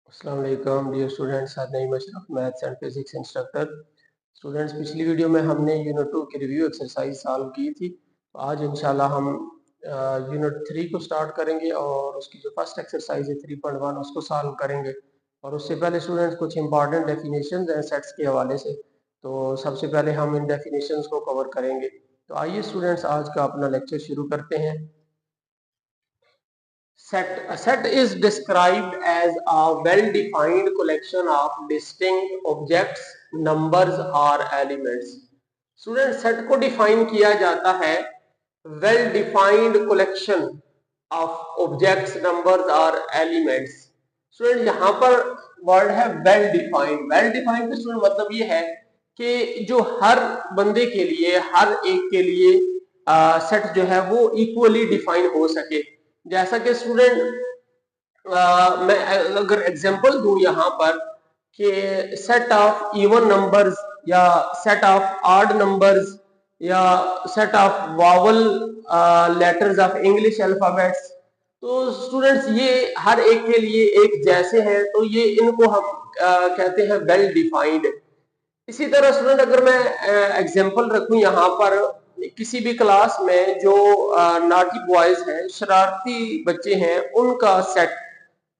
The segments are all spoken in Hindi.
अस्सलाम वालेकुम dear students, Naeem Ashraf, maths and physics instructor. Students, पिछली वीडियो में हमने यूनिट 2 की रिव्यू एक्सरसाइज सॉल्व की थी। तो आज इंशाल्लाह हम यूनिट 3 को स्टार्ट करेंगे और उसकी जो फर्स्ट एक्सरसाइज है 3.1 उसको सॉल्व करेंगे। और उससे पहले स्टूडेंट्स कुछ इंपॉर्टेंट डेफिनेशंस हैं सेट्स के हवाले से, तो सबसे पहले हम इन डेफिनेशंस को कवर करेंगे। तो आइए स्टूडेंट्स, आज का अपना लेक्चर शुरू करते हैं। A set is described as a well-defined collection of distinct objects, numbers or elements. Student, set को डिफाइन किया जाता है well defined collection of objects, numbers और एलिमेंट्स। स्टूडेंट, यहाँ पर वर्ड है वेल डिफाइंड। वेल डिफाइंड का स्टूडेंट मतलब ये है कि जो हर बंदे के लिए, हर एक के लिए सेट जो है वो इक्वली डिफाइन हो सके। जैसा कि स्टूडेंट मैं अगर एग्जांपल दूं यहाँ पर कि सेट ऑफ इवन नंबर्स या सेट ऑफ ऑड नंबर्स या set of vowel letters of English alphabets, तो स्टूडेंट्स ये हर एक के लिए एक जैसे हैं, तो ये इनको हम कहते हैं वेल डिफाइंड। इसी तरह स्टूडेंट, अगर मैं एग्जांपल रखूं यहाँ पर, किसी भी क्लास में जो नाटी बॉयज हैं, शरारती बच्चे हैं, उनका सेट,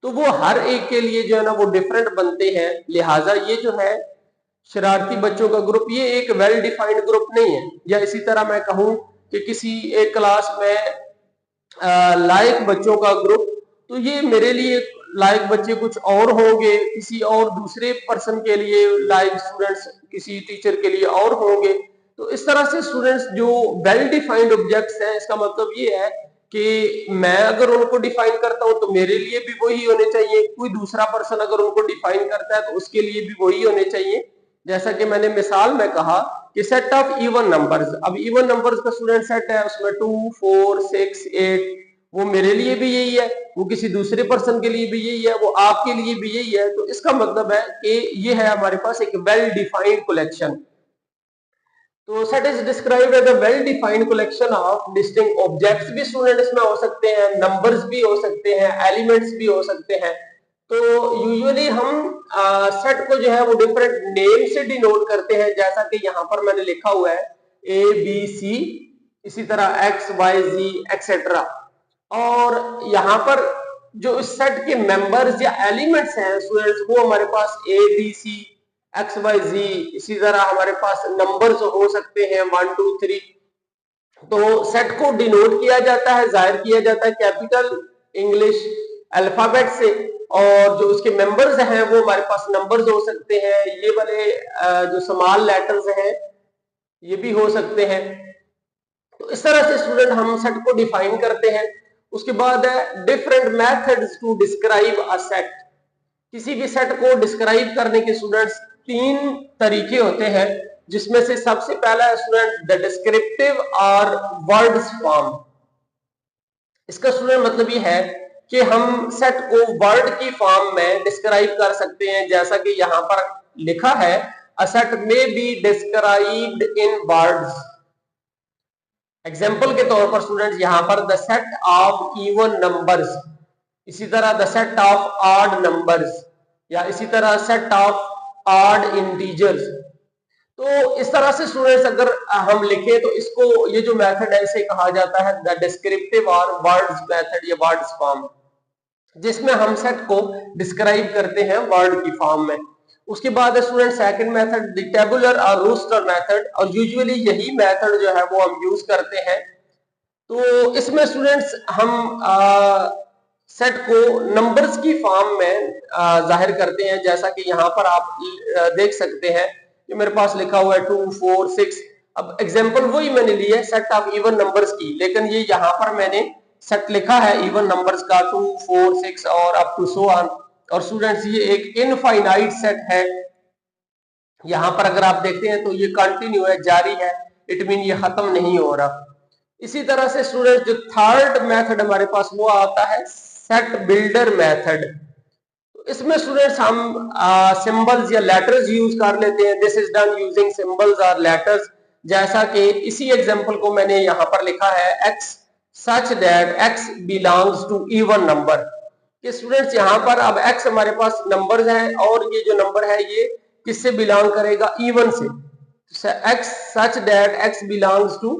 तो वो हर एक के लिए जो है ना वो डिफरेंट बनते हैं। लिहाजा ये जो है शरारती बच्चों का ग्रुप, ये एक वेल डिफाइंड ग्रुप नहीं है। या इसी तरह मैं कहूं कि किसी एक क्लास में लायक बच्चों का ग्रुप, तो ये मेरे लिए लायक बच्चे कुछ और होंगे, किसी और दूसरे पर्सन के लिए लायक स्टूडेंट्स किसी टीचर के लिए और होंगे। तो इस तरह से स्टूडेंट्स जो वेल डिफाइंड ऑब्जेक्ट्स हैं, इसका मतलब ये है कि मैं अगर उनको डिफाइन करता हूं तो मेरे लिए भी वही होने चाहिए, कोई दूसरा पर्सन अगर उनको डिफाइन करता है तो उसके लिए भी वही होने चाहिए। जैसा कि मैंने मिसाल में कहा कि सेट ऑफ इवन नंबर्स, अब इवन नंबर्स का स्टूडेंट सेट है, उसमें 2, 4, 6, 8, वो मेरे लिए भी यही है, वो किसी दूसरे पर्सन के लिए भी यही है, वो आपके लिए भी यही है। तो इसका मतलब है कि ये है हमारे पास एक वेल डिफाइंड कलेक्शन। तो set is described as a well defined collection of distinct objects भी स्टूडेंट इसमें हो सकते हैं, नंबर्स भी हो सकते हैं, एलिमेंट्स भी हो सकते हैं। तो यूजुअली हम सेट को जो है वो डिफरेंट नेम से डिनोट करते हैं, जैसा कि यहाँ पर मैंने लिखा हुआ है ए बी सी, इसी तरह एक्स वाई जी एक्सेट्रा। और यहाँ पर जो इस सेट के मेंबर्स या एलिमेंट्स हैं स्टूडेंट्स, वो हमारे पास A B C X Y Z, इसी तरह हमारे पास नंबर्स हो सकते हैं 1 2 3। तो सेट को डिनोट किया जाता है, जाहिर किया जाता है कैपिटल इंग्लिश अल्फाबेट से, और जो उसके मेंबर्स हैं वो हमारे पास नंबर्स हो सकते हैं। ये वाले जो स्मॉल लेटर्स हैं ये भी हो सकते हैं। तो इस तरह से स्टूडेंट हम सेट को डिफाइन करते हैं। उसके बाद है different methods to describe a set. किसी भी सेट को डिस्क्राइब करने के स्टूडेंट्स 3 तरीके होते हैं, जिसमें से सबसे पहला है स्टूडेंट द डिस्क्रिप्टिव और वर्ड्स फॉर्म। इसका स्टूडेंट मतलब ये है कि हम सेट को वर्ड की फॉर्म में डिस्क्राइब कर सकते हैं, जैसा कि यहां पर लिखा है a set may be described in words. Example के तौर पर स्टूडेंट्स यहां पर the set of even numbers, इसी तरह the set of odd numbers, या इसी तरह सेट ऑफ ऑड इंटीजर्स। तो इस तरह से स्टूडेंट्स अगर हम लिखें तो इसको, ये जो मेथड है इसे कहा जाता है द डिस्क्रिप्टिव और वर्ड्स मेथड या वर्ड्स फॉर्म, जिसमें हम सेट को डिस्क्राइब करते हैं वर्ड की फॉर्म में। उसके बाद है student second method the tabular और रोस्टर मेथड, और यूजुअली यही मेथड जो है वो हम यूज करते हैं। तो इसमें स्टूडेंट्स हम सेट को नंबर्स की फॉर्म में जाहिर करते हैं, जैसा कि यहाँ पर आप देख सकते हैं कि मेरे पास लिखा हुआ है 2 4 6। अब एग्जांपल वही मैंने ली है सेट ऑफ इवन नंबर्स की, लेकिन ये यहाँ पर मैंने सेट लिखा है इवन नंबर्स का 2 4 6 और अप टू सो ऑन। और स्टूडेंट्स ये एक इनफाइनाइट सेट है। यहाँ पर अगर आप देखते हैं तो ये कंटिन्यू है, जारी है, इट मीन ये खत्म नहीं हो रहा। इसी तरह से स्टूडेंट जो थर्ड मेथड हमारे पास वो आता है सेट बिल्डर मेथड। इसमें स्टूडेंट्स हम सिंबल्स या लेटर्स यूज कर लेते हैं। This is done using symbols और लेटर्स, जैसा कि इसी एग्जांपल को मैंने यहाँ पर लिखा है x such that x belongs to even number. कि स्टूडेंट्स यहाँ पर अब x हमारे पास नंबर्स हैं और ये जो नंबर है ये किससे बिलोंग करेगा, इवन से। x such that x belongs to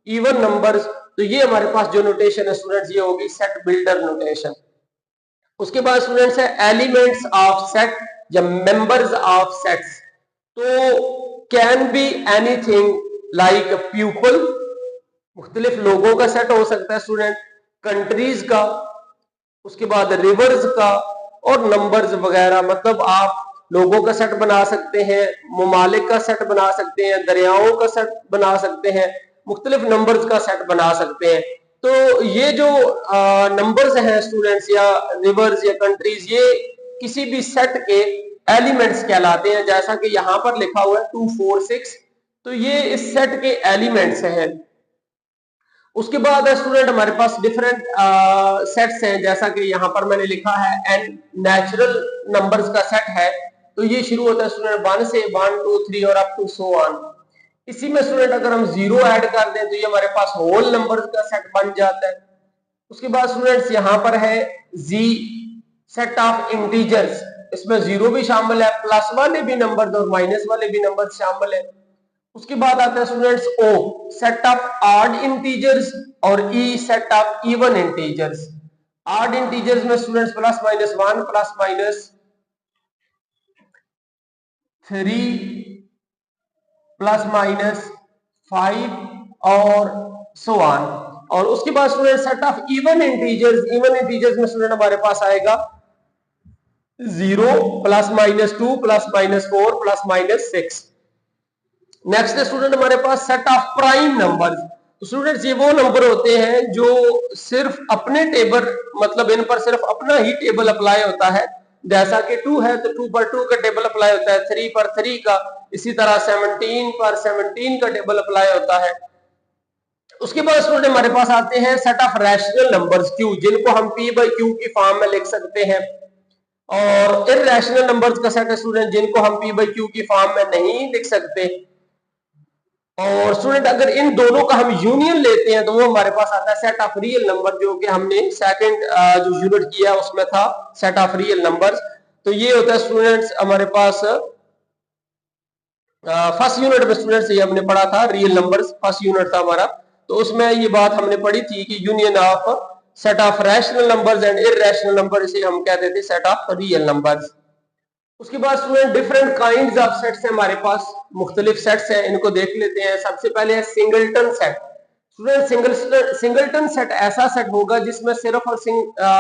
even numbers. तो ये हमारे पास जो नोटेशन है स्टूडेंट्स ये होगी सेट बिल्डर नोटेशन। उसके बाद स्टूडेंट्स है एलिमेंट्स ऑफ सेट या मेंबर्स ऑफ सेट्स। तो can be anything like people, मुख्तलिफ लोगों का सेट हो सकता है स्टूडेंट, कंट्रीज का, उसके बाद रिवर्स का और नंबर्स वगैरह। मतलब आप लोगों का सेट बना सकते हैं, ममालिक का सेट बना सकते हैं, दरियाओं का सेट बना सकते हैं, मुख्तलिफ नंबर्स का सेट बना सकते हैं। तो ये जो नंबर्स हैं स्टूडेंट्स या रिवर्स या कंट्रीज, ये किसी भी सेट के एलिमेंट्स कहलाते हैं। जैसा कि यहाँ पर लिखा हुआ है 2 4 6, तो ये इस सेट के एलिमेंट्स हैं। उसके बाद स्टूडेंट हमारे पास डिफरेंट सेट्स हैं, जैसा कि यहाँ पर मैंने लिखा है एंड नेचुरल नंबर्स का सेट है। तो ये शुरू होता है स्टूडेंट 1 से 1 2 3 और अप टू सो ऑन। इसी में स्टूडेंट अगर हम 0 ऐड कर दें तो ये हमारे पास होल नंबर्स का सेट बन जाता है। उसके बाद स्टूडेंट्स यहाँ पर है जी सेट ऑफ इंटीजर्स, इसमें 0 भी शामिल है, प्लस वाले भी नंबर और माइनस वाले भी नंबर शामिल है। उसके बाद आता है students O set of odd integers और E set of even integers. Odd integers में students plus minus 1 plus minus 3 plus minus 5 और सो ऑन। और उसके बाद student set of even integers, even integers में स्टूडेंट हमारे पास आएगा 0 plus minus 2 plus minus 4 plus minus 6। Next student हमारे पास सेट ऑफ प्राइम नंबर्स। तो स्टूडेंट्स ये वो नंबर होते हैं जो सिर्फ अपने टेबल, मतलब इन पर सिर्फ अपना ही टेबल अप्लाई होता है। जैसा कि 2 है तो 2 पर 2 का टेबल अप्लाई होता है, 3 पर 3 का, इसी तरह 17 पर 17 का टेबल अप्लाई होता है। उसके बाद स्टूडेंट हमारे पास आते हैं set of rational numbers Q, जिनको हम पी बाई क्यू की फॉर्म में लिख सकते हैं। और इरैशनल नंबर्स का सेट है स्टूडेंट जिनको हम पी बाई क्यू की फॉर्म में नहीं लिख सकते। और स्टूडेंट अगर इन दोनों का हम यूनियन लेते हैं तो वो हमारे पास आता है सेट ऑफ रियल नंबर, जो कि हमने सेकंड जो यूनिट किया उसमें था सेट ऑफ रियल नंबर्स। तो ये होता है स्टूडेंट्स हमारे पास फर्स्ट यूनिट में स्टूडेंट्स ये हमने पढ़ा था रियल नंबर्स, फर्स्ट यूनिट था हमारा। तो उसमें ये बात हमने पढ़ी थी कि union of set of rational numbers and irrational number, इसे हम कहते थे सेट ऑफ रियल नंबर्स। उसके बाद student different kinds of sets हैं हमारे पास, मुख्तलिफ सेट्स हैं, इनको देख लेते हैं। सबसे पहले है singleton set. Student singleton set ऐसा सेट होगा जिसमें सिर्फ और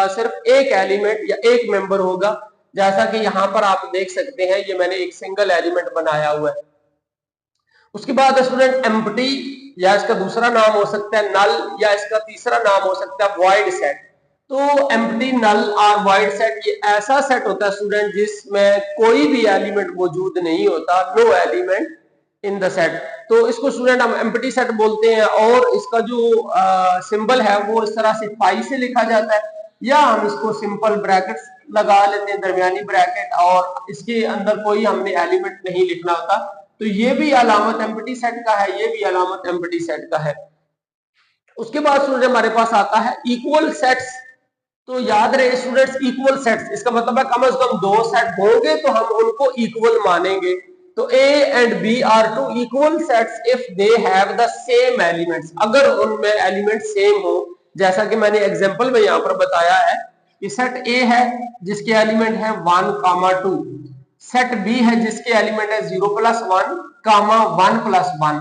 सिर्फ एक एलिमेंट या एक मेंबर होगा। जैसा कि यहाँ पर आप देख सकते हैं, ये मैंने एक सिंगल एलिमेंट बनाया हुआ है। उसके बाद स्टूडेंट एम्प्टी, या इसका दूसरा नाम हो सकता है नल, या इसका तीसरा नाम हो सकता है वॉइड सेट। तो एम्प्टी, नल और वॉइड सेट ये ऐसा सेट होता है स्टूडेंट जिसमें कोई भी एलिमेंट मौजूद नहीं होता, no element in the set. तो इसको स्टूडेंट हम एम्प्टी सेट बोलते हैं। और इसका जो सिंबल है वो इस तरह से पाई से लिखा जाता है, या हम इसको सिंपल ब्रैकेट्स लगा लेते हैं, दरमियानी ब्रैकेट, और इसके अंदर कोई हमने एलिमेंट नहीं लिखना होता। तो ये भी अलामत एम्प्टी सेट का है, ये भी अलामत एम्प्टी सेट का है। उसके बाद स्टूडेंट हमारे पास आता है इक्वल सेट्स। तो याद रहे स्टूडेंट्स, इक्वल सेट्स इसका मतलब है कम से कम 2 सेट होंगे तो हम उनको इक्वल मानेंगे। तो A and B are two equal sets if they have the same elements, अगर उनमें एलिमेंट सेम हो। जैसा कि मैंने एग्जांपल में यहाँ पर बताया है कि सेट A है जिसके एलिमेंट है 1, 2, सेट B है जिसके एलिमेंट है 0 + 1, 1 + 1।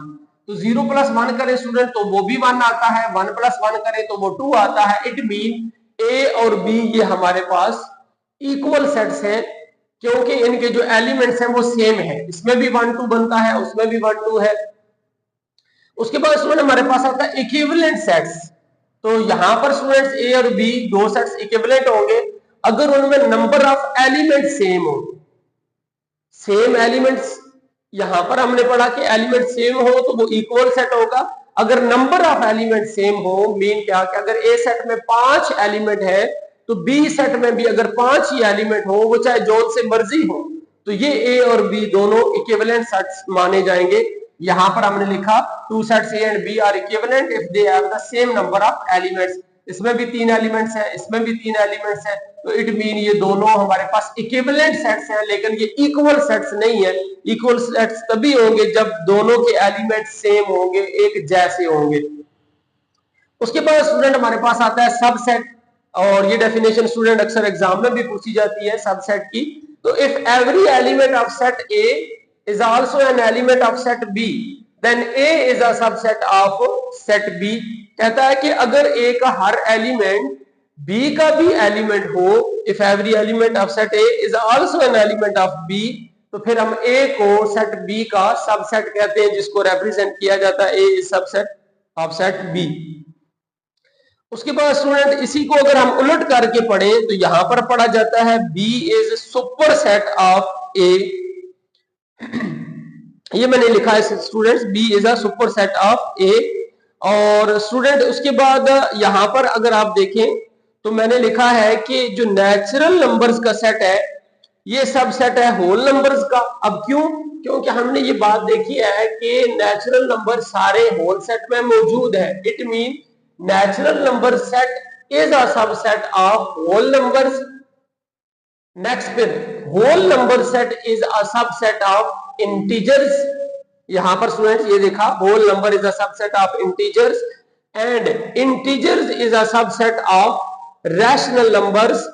तो 0 + 1 करें स्टूडेंट तो वो भी 1 आता है, 1 + 1 करें तो वो 2 आता है। इट मीन A और B ये हमारे पास इक्वल सेट्स हैं, क्योंकि इनके जो एलिमेंट्स हैं वो सेम है। इसमें भी 1 2 बनता है, उसमें भी 1 2 है। उसके बाद स्टूडेंट हमारे पास आता है इक्विवेलेंट सेट्स। तो यहां पर स्टूडेंट्स A और B दो सेट्स इक्विवेलेंट होंगे अगर उनमें नंबर ऑफ एलिमेंट सेम हो। सेम एलिमेंट्स, यहां पर हमने पढ़ा कि एलिमेंट सेम हो तो वो इक्वल सेट होगा। अगर नंबर ऑफ एलिमेंट सेम हो, मीन क्या कि अगर A सेट में 5 एलिमेंट है तो B सेट में भी अगर 5 ही एलिमेंट हो, वो चाहे जो से मर्जी हो, तो ये A और B दोनों इक्विवेलेंट सेट्स माने जाएंगे। यहां पर हमने लिखा 2 sets A and B are equivalent if they have the same number of elements. इसमें भी 3 एलिमेंट्स है, इसमें भी 3 एलिमेंट्स है, तो इट मीन ये दोनों हमारे पास इक्विवेलेंट सेट्स हैं, लेकिन ये इक्वल सेट्स नहीं है। इक्वल सेट्स तभी होंगे जब दोनों के एलिमेंट सेम होंगे, एक जैसे होंगे। उसके बाद स्टूडेंट हमारे पास आता है सबसेट, और ये डेफिनेशन स्टूडेंट अक्सर एग्जाम में भी पूछी जाती है सबसेट की। तो if every element of set A is also an element of set B, then A is a subset of set B. कहता है कि अगर ए का हर एलिमेंट बी का भी एलिमेंट हो, if every element of set A is also an element of B, तो फिर हम ए को सेट बी का सबसेट कहते हैं, जिसको रिप्रेजेंट किया जाता है A is subset of set B. उसके बाद स्टूडेंट इसी को अगर हम उलट करके पढ़ें तो यहां पर पढ़ा जाता है B is superset of A. ये मैंने लिखा है students, B is a superset of A. और स्टूडेंट उसके बाद यहां पर अगर आप देखें तो मैंने लिखा है कि जो नेचुरल नंबर्स का सेट है ये सब सेट है होल नंबर्स का। अब क्यों? क्योंकि हमने ये बात देखी है कि नेचुरल नंबर सारे होल सेट में मौजूद है। It mean natural number set is a subset of whole numbers. next फिर whole number set is a subset of integers। यहां पर स्टूडेंट्स ये देखा, whole number is a subset of integers and integers is a subset of rational numbers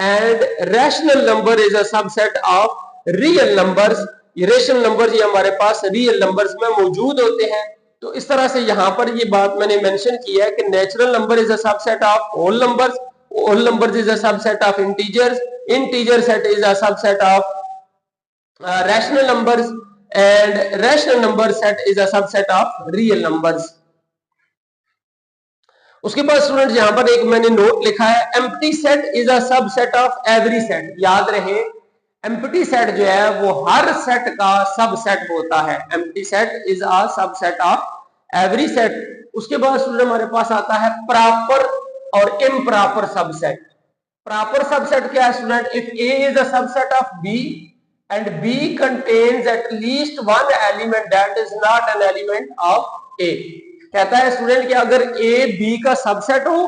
and rational number is a subset of real numbers। ये रेशनल नंबर्स ये हमारे पास रियल नंबर्स में मौजूद होते हैं। तो इस तरह से यहां पर ये बात मैंने मेंशन की है कि natural number is a subset of whole numbers, whole numbers is a subset of integers, integer set is a subset of rational numbers and rational number set is a subset of real numbers. उसके बाद स्टूडेंट यहां पर एक मैंने नोट लिखा है, empty set is a subset of every set. याद रहे एम्प्टी सेट जो है वो हर सेट का सबसेट होता है। Empty set is a subset of every set. उसके बाद स्टूडेंट हमारे पास आता है प्रॉपर और इम्प्रॉपर सबसेट। प्रॉपर सबसेट क्या है student? If A is a subset of B and B contains at least one element that is not an element of A. कहता है स्टूडेंट कि अगर ए बी का सबसेट हो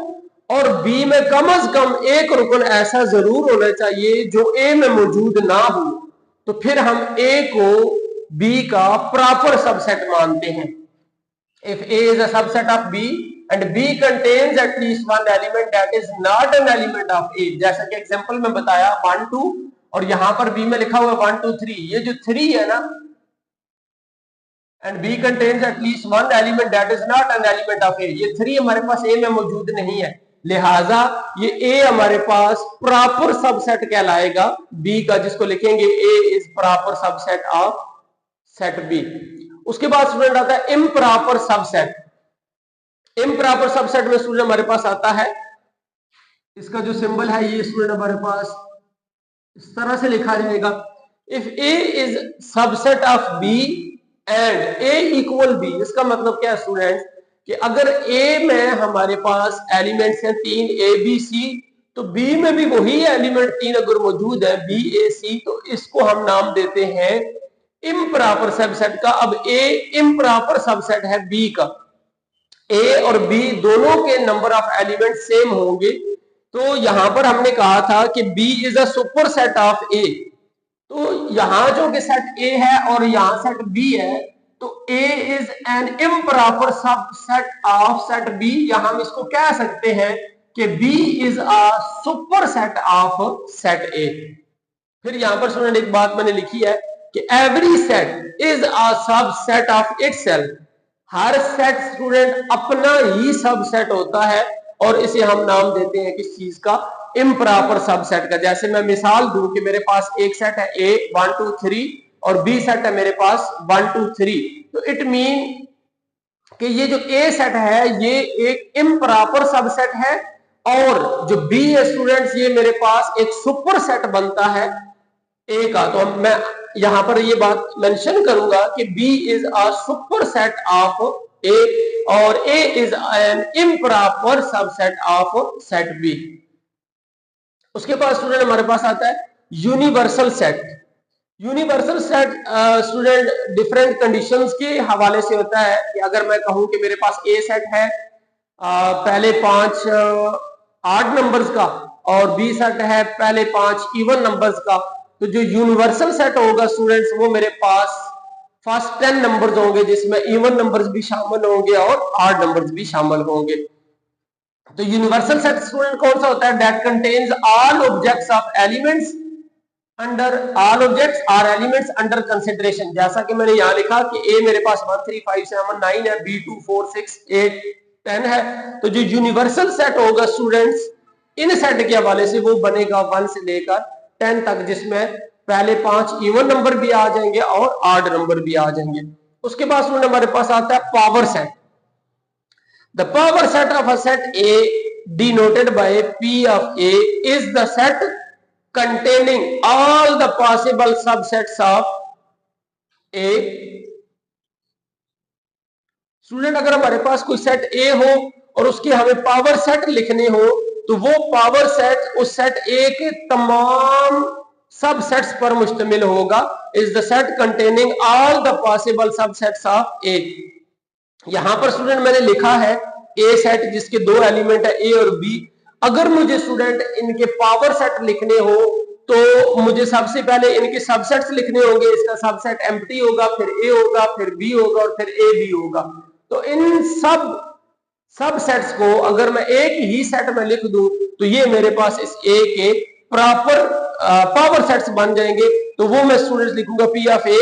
और बी में कम से कम एक रुकन ऐसा जरूर होना चाहिए जो ए में मौजूद ना हो, तो फिर हम ए को बी का प्रॉपर सबसेट मानते हैं। If A is a subset of B and B contains at least one element that is not an element of A, जैसा कि एग्जांपल में बताया 1 2 और यहां पर बी में लिखा हुआ 1 2 3, ये जो 3 है ना, and B contains at least one element that is not an element of A, ये 3 हमारे पास ए में मौजूद नहीं है, लिहाजा ये ए हमारे पास प्रॉपर सबसेट कहलाएगा बी का, जिसको लिखेंगे A is proper subset of set B. उसके बाद स्टूडेंट आता है इम्प्रॉपर सबसेट। इम्प्रॉपर सबसेट में स्टूडेंट हमारे पास आता है, इसका जो सिंबल है ये स्टूडेंट हमारे पास इस तरह से लिखा जाएगा, if A is subset of B and A equal B. इसका मतलब क्या है स्टूडेंट कि अगर ए में हमारे पास एलिमेंट्स हैं 3 ए बी सी, तो बी में भी वही एलिमेंट 3 अगर मौजूद है बी ए सी, तो इसको हम नाम देते हैं इम्प्रॉपर सबसेट का। अब ए इम्प्रॉपर सबसेट है बी का, ए और बी दोनों के नंबर ऑफ एलिमेंट सेम होंगे। तो यहां पर हमने कहा था कि B is a superset of A, तो यहां जो कि सेट ए है और यहां सेट बी है, तो A is an improper subset of set B, या हम इसको कह सकते हैं कि B is a superset of set A. फिर यहां पर स्टूडेंट एक बात मैंने लिखी है कि every set is a subset of itself. Her set student अपना ही सबसेट होता है और इसे हम नाम देते हैं किस चीज का? इम्प्रॉपर सबसेट का। जैसे मैं मिसाल दूं कि मेरे पास एक सेट है ए 1 2 3 और बी सेट है मेरे पास 1 2 3, तो इट मीन कि ये जो ए सेट है ये एक इम्प्रॉपर सबसेट है, और जो बी है स्टूडेंट्स ये मेरे पास एक सुपर सेट बनता है ए का। तो मैं यहां पर ये बात मेंशन करूंगा कि B is a superset of A और A is an improper subset of set B. उसके बाद स्टूडेंट हमारे पास आता है universal set. Universal set student different conditions के हवाले से होता है कि अगर मैं कहूं कि मेरे पास ए सेट है पहले 5 8 नंबर्स का, और बी सेट है पहले 5 इवन नंबर्स का। तो जो यूनिवर्सल सेट होगा स्टूडेंट्स वो मेरे पास फर्स्ट 10 नंबर्स होंगे जिसमें इवन नंबर्स भी शामिल होंगे और ऑड नंबर्स भी शामिल होंगे। तो यूनिवर्सल सेट स्टूडेंट कौन सा होता है? That contains all objects of elements under all objects are elements under consideration. जैसा कि मैंने यहाँ लिखा कि ए मेरे पास 1 3 5 7 9 है, बी 2 4 6 8 10 है। तो जो यूनिवर्सल सेट होगा स्टूडेंट्स इन सेट के हवाले से वो बनेगा 1 से लेकर 10 तक, जिसमें पहले 5 इवन नंबर भी आ जाएंगे और ऑड नंबर भी आ जाएंगे। उसके बाद स्टूडेंट हमारे पास आता है power set. The power set of a set A denoted by P of A is the set containing all the possible subsets of A। Student अगर हमारे पास कोई सेट A हो और उसके हमें पावर सेट लिखने हो तो वो पावर सेट उस सेट A के तमाम सबसेट्स पर मुश्तमिल होगा। Is the set containing all the possible subsets of A। यहां पर स्टूडेंट मैंने लिखा है ए सेट जिसके दो एलिमेंट है ए और बी। अगर मुझे स्टूडेंट इनके पावर सेट लिखने हो तो मुझे सबसे पहले इनके सबसेट्स लिखने होंगे। इसका सबसेट एम्प्टी होगा, फिर ए होगा, फिर बी होगा और फिर ए बी होगा। तो इन सब सबसेट्स को अगर मैं एक ही सेट में लिख दूं तो ये मेरे पास इस ए के प्रॉपर पावर सेट्स बन जाएंगे। तो वो मैं स्टूडेंट्स लिखूंगा P of A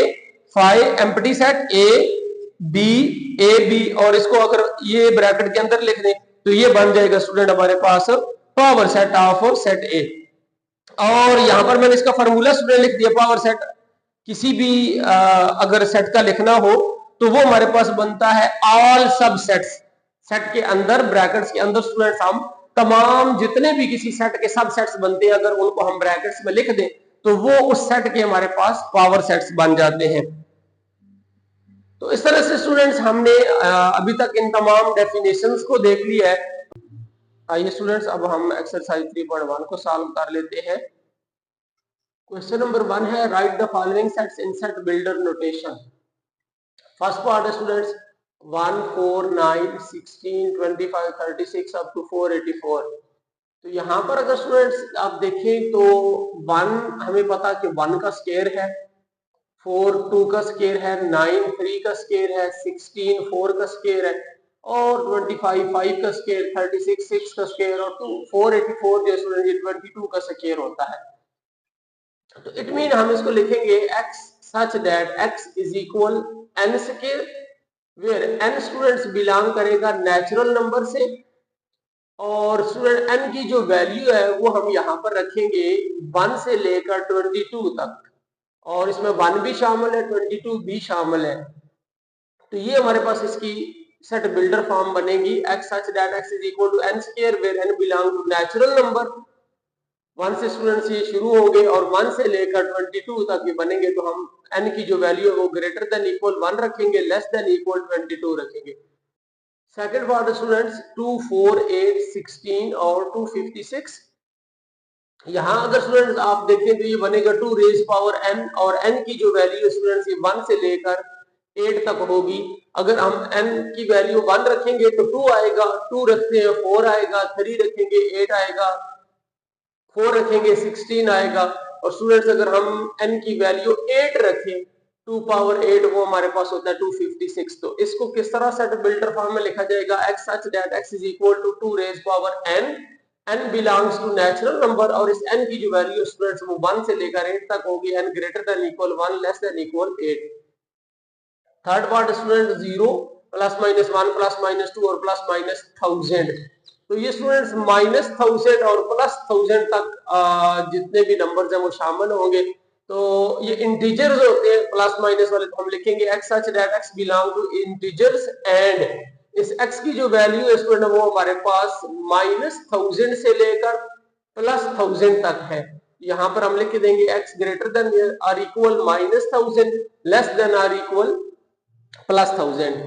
5 empty set A B A B, और इसको अगर ये ब्रैकेट के अंदर लिख दें तो ये बन जाएगा स्टूडेंट हमारे पास power set of set A. और यहां पर मैंने इसका फार्मूला स्टूडेंट लिख दिया। पावर सेट किसी भी अगर सेट का लिखना हो तो वो हमारे पास बनता है ऑल सबसेट्स। सेट के अंदर ब्रैकेट्स के अंदर स्टूडेंट्स हम तमाम जितने भी किसी सेट के सबसेट्स बनते हैं अगर उनको हम ब्रैकेट्स में लिख दें तो वो उस सेट के हमारे पास पावर सेट्स बन जाते हैं। तो इस तरह से स्टूडेंट्स हमने अभी तक इन तमाम डेफिनेशंस को देख लिया है। आइए स्टूडेंट्स अब हम एक्सरसाइज 3.1 को सॉल्व कर लेते हैं। क्वेश्चन नंबर 1 है right the following sets in set builder notation. First part है स्टूडेंट्स 1 4 9 16 25 36 अप टू 484। तो यहाँ पर अगर स्टूडेंट्स आप देखें तो 1 हमें पता कि 1 का स्क्वायर है, 4 2 का स्क्वायर है, 9 3 का स्क्वायर है, 16 4 का स्क्वायर है और 25 5 का स्क्वायर, 36 6 का स्क्वायर और 484 जो स्टूडेंट ये 22 का स्क्वायर होता है। तो इट मीन हम इसको लिखेंगे x such that x is equal n square where n students belong करेगा नेचुरल नंबर से और स्टूडेंट n की जो वैल्यू है वो हम यहाँ पर रखेंगे 1 से लेकर 22 तक और इसमें 1 भी शामिल है 22 भी शामिल है। तो ये हमारे पास इसकी सेट बिल्डर फॉर्म बनेगी x such that x is equal to n square where n belong to natural number। 1 से स्टूडेंट्स ये शुरू होंगे और 1 से लेकर 22 तक ये बनेंगे। तो हम n की जो वैल्यू है वो ग्रेटर देन इक्वल 1 रखेंगे, लेस देन इक्वल 22 रखेंगे। सेकंड पार्ट स्टूडेंट्स 2 4 8 16 और 256। यहाँ अगर स्टूडेंट्स आप देखें तो ये बनेगा 2 रेज पावर n और n की जो वैल्यू स्टूडेंट्स ये 1 से लेकर 8 तक होगी। अगर हम n की वैल्यू 1 रखेंगे तो 2 आएगा, 2 रखते हैं 4 आएगा, 3 रखेंगे 8 आएगा, 4 रखेंगे 16 आएगा और स्टूडेंट्स अगर हम n की वैल्यू 8 रखें 2 पावर 8 वो हमारे पास होता है 256। तो इसको किस तरह सेट बिल्डर फॉर्म में लिखा जाएगा x such that x is equal to 2 raise power n, n belongs to natural number और इस n की जो वैल्यू स्टूडेंट्स वो 1 से लेकर 8 तक होगी, n greater than equal 1 less than equal 8। Third part student 0 plus minus 1 plus minus 2 और प्लस माइनस 1000। तो ये स्टूडेंट्स माइनस 1000 और प्लस 1000 तक जितने भी नंबर्स हैं वो शामिल होंगे। तो ये इंटीजर्स होते हैं प्लस माइनस वाले, तो हम लिखेंगे x such that x belong to integers and इस x की जो वैल्यू है स्टूडेंट वो हमारे पास माइनस 1000 से लेकर प्लस 1000 तक है। यहाँ पर हम लिख देंगे x greater than or equal minus 1000 less than or equal plus 1000।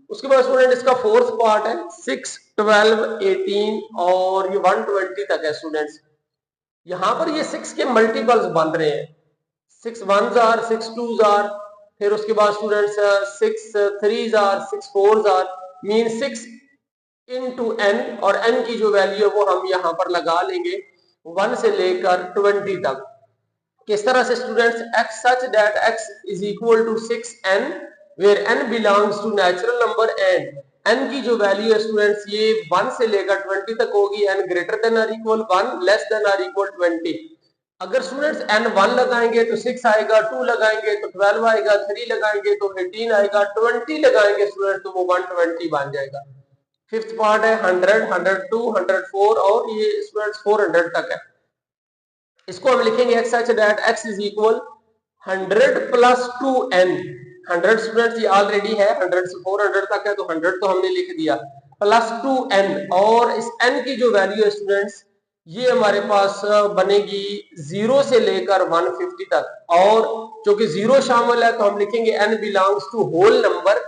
उसके बाद स्टूडेंट इसका फोर्थ पार्ट है 6 12 18 और ये 120 तक है स्टूडेंट्स। यहाँ पर ये 6 के मल्टीपल्स बन रहे हैं, 6 1s are 6 2s are, फिर उसके बाद students 6 3s are 6 4s are, mean 6 into n और n की जो वैल्यू है वो हम यहाँ पर लगा लेंगे 1 से लेकर 20 तक। किस तरह से students? x such that x is equal to 6n where n belongs to natural number and n की जो वैल्यू है स्टूडेंट्स ये 1 से लेकर 20 तक होगी, n greater than or equal 1 less than or equal 20। अगर स्टूडेंट्स n 1 लगाएंगे तो 6 आएगा, 2 लगाएंगे तो 12 आएगा, 3 लगाएंगे तो 18 आएगा, 20 लगाएंगे स्टूडेंट्स तो वो 120 बन जाएगा। फिफ्थ पार्ट है 100, 102, 104 और ये स्टूडेंट्स 400 तक है। इसको हम लिखेंगे x such that x is equal 100 plus 2n। 100 students ये ऑलरेडी है, 100 से 400 तक है तो 100 तो हमने लिख दिया, प्लस 2n और इस n की जो वैल्यू है स्टूडेंट्स ये हमारे पास बनेगी 0 से लेकर 150 तक। और चूंकि 0 शामिल है तो हम लिखेंगे n belongs to whole number.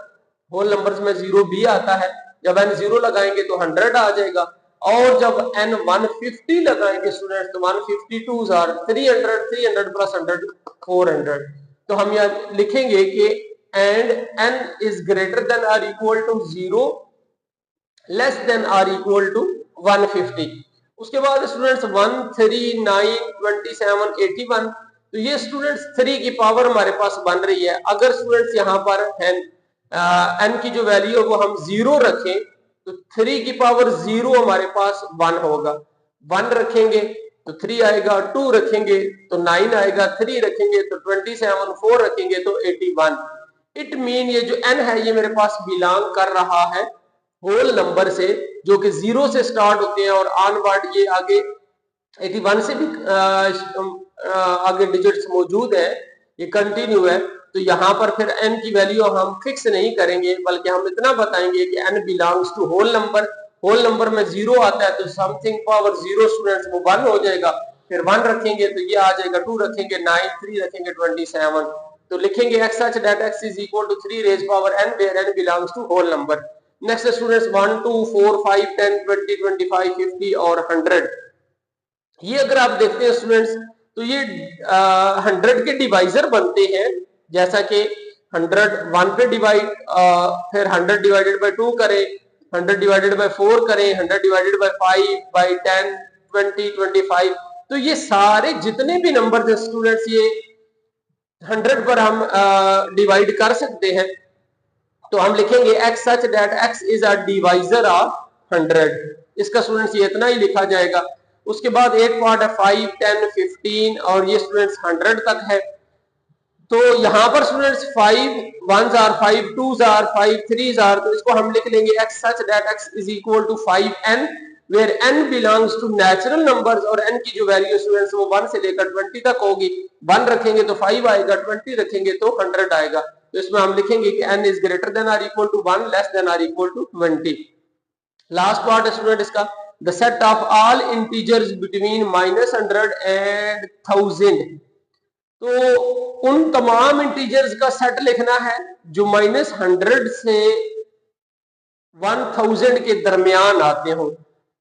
Whole numbers में 0 भी आता है, जब n 0 लगाएंगे तो 100 आ जाएगा और जब n 150 लगाएंगे स्टूडेंट्स तो 152 आर 300, 300 प्लस 100 400। तो हम यहाँ लिखेंगे कि and n is greater than or equal to 0 less than or equal to 150। उसके बाद स्टूडेंट्स 1, 3, 9, 27, 81 तो ये स्टूडेंट्स 3 की पावर हमारे पास बन रही है। अगर स्टूडेंट्स यहाँ पर n की जो वैल्यू है वो हम 0 रखें तो 3 की पावर 0 हमारे पास 1 होगा। 1 रखेंगे तो 3 आएगा, 2 रखेंगे तो 9 आएगा, 3 रखेंगे तो 27, 4 रखेंगे तो 81। इट मीन ये जो n है ये मेरे पास बिलोंग कर रहा है होल नंबर से जो कि 0 से स्टार्ट होते हैं और ऑनवर्ड ये आगे 81 से भी आगे डिजिट्स मौजूद है, ये कंटिन्यू है। तो यहाँ पर फिर n की वैल्यू हम फिक्स नहीं करेंगे बल्कि हम इतना बताएंगे कि n belongs to whole number. Whole number में 0 आता है तो समथिंग पावर 0 स्टूडेंट्स वो 1 हो जाएगा, फिर 1 रखेंगे तो ये आ जाएगा, 2 रखेंगे 9, 3 रखेंगे 27। तो लिखेंगे x such that x is equal to 3 raised power n where n belongs to whole number। Next students 1, 2, 4, 5, 10, 20, 25, 50 और 100। ये अगर आप देखते हैं स्टूडेंट्स तो ये 100 के डिवाइजर बनते हैं, जैसा कि 100 1 पे डिवाइड, फिर 100 डिवाइडेड बाय 2 करें, 100 डिवाइडेड बाय 4 करें, 100 डिवाइडेड बाय 5, बाय 10, 20, 25। तो ये सारे जितने भी नंबर हैं स्टूडेंट्स ये 100 पर हम डिवाइड कर सकते हैं। तो हम लिखेंगे x such that x is a divisor of 100। इसका स्टूडेंट्स ये इतना ही लिखा जाएगा। उसके बाद एक पार्ट है 5, 10, 15 और ये स्टूडेंट्स 100 तक है। तो यहाँ पर students 5 1s are 5, 2s are 5, 3s are, तो इसको हम लिख लेंगे x such that x is equal to 5n where n belongs to natural numbers और n की जो वैल्यू स्टूडेंट्स वो 1 से लेकर 20 तक होगी। 1 रखेंगे तो 5 आएगा, 20 रखेंगे तो 100 आएगा। तो इसमें हम लिखेंगे कि n is greater than or equal to 1 less than or equal to 20। Last part student इसका the set of all integers between -100 and 1000। तो उन तमाम इंटीजर्स का सेट लिखना है जो -100 से 1000 के दरमियान आते हो।